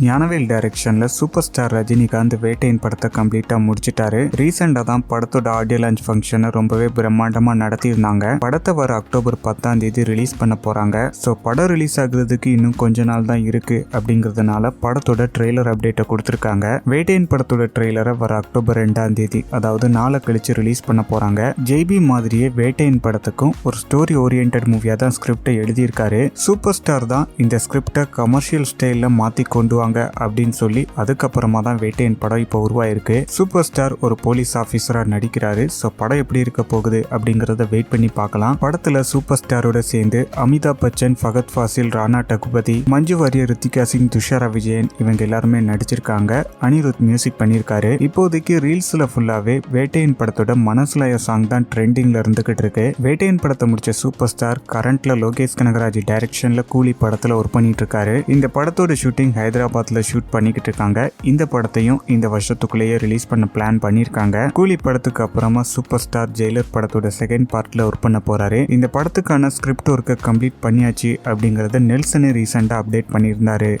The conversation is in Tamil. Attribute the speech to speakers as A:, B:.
A: ஞானவேல் டைரக்ஷன்ல சூப்பர் ஸ்டார் ரஜினிகாந்த் வேட்டையின் படத்தை கம்ப்ளீட்டா முடிச்சிட்டாரு. ரீசெண்டா தான் படத்தோட ஆடியோ லான்ச் ஃபங்க்ஷனை ரொம்பவே பிரம்மாண்டமா நடத்தியிருந்தாங்க. படத்தை வர அக்டோபர் 10ஆம் தேதி ரிலீஸ் பண்ண போறாங்க. ஸோ படம் ரிலீஸ் ஆகுறதுக்கு இன்னும் கொஞ்ச நாள் தான் இருக்கு அப்படிங்கிறதுனால படத்தோட ட்ரெய்லர் அப்டேட்டை கொடுத்துருக்காங்க. வேட்டையின் படத்தோட ட்ரெய்லரை வர அக்டோபர் 2ஆம் தேதி அதாவது நாளை கழிச்சு ரிலீஸ் பண்ண போறாங்க. ஜெய்பி மாதிரியே வேட்டையின் படத்துக்கும் ஒரு ஸ்டோரி ஓரியன்ட் மூவியா தான் ஸ்கிரிப்டை எழுதியிருக்காரு. சூப்பர் ஸ்டார் தான் இந்த ஸ்கிரிப்டை கமர்ஷியல் ஸ்டைல்ல மாத்தி கொண்டு அப்படின்னு சொல்லி அதுக்கப்புறமா தான் வேட்டையின் படம் இப்போ உருவாயிருக்கு. சூப்பர் ஸ்டார் ஒரு போலீஸ் ஆபீசரா நடிக்கிறாரு. சோ படம் எப்படி இருக்க போகுது அப்படிங்கறத வெயிட் பண்ணி பார்க்கலாம். படத்துல சூப்பர் ஸ்டாரோட சேர்ந்து அமிதாப் பச்சன், ஃபகத் ஃபாசில், ராணா டகுபதி, மஞ்சு வாரியர், ரித்திகா சிங், துஷாரா விஜயன் இவங்க எல்லாருமே நடிச்சிருக்காங்க. அனிருத் மியூசிக் பண்ணிருக்காரு. இப்போதைக்கு ரீல்ஸ்ல ஃபுல்லாவே வேட்டையின் படத்தோட மனசுலய சாங் தான் ட்ரெண்டிங்ல இருந்துகிட்டு இருக்கு. வேட்டையின் படத்தை முடிச்ச சூப்பர் ஸ்டார் கரண்ட்ல லோகேஷ் கனகராஜ் டைரக்ஷன்ல கூலி படத்துல ஒர்க் பண்ணிட்டு இருக்காரு. இந்த படத்தோட ஷூட்டிங் ஹைதராபாத் ஷூட் பண்ணிக்கிட்டு இருக்காங்க. இந்த படத்தையும் இந்த வருஷத்துக்குள்ளேயே ரிலீஸ் பண்ண பிளான் பண்ணிருக்காங்க. கூலி படத்துக்கு அப்புறமா சூப்பர் ஸ்டார் ஜெயிலர் படத்தோட செகண்ட் பார்ட்ல ஒர்க் பண்ண போறாரு. இந்த படத்துக்கான ஸ்கிரிப்ட் ஒர்க்கை கம்ப்ளீட் பண்ணியாச்சு அப்படிங்கறத நெல்சனே ரீசெண்டா அப்டேட் பண்ணியிருந்தாரு.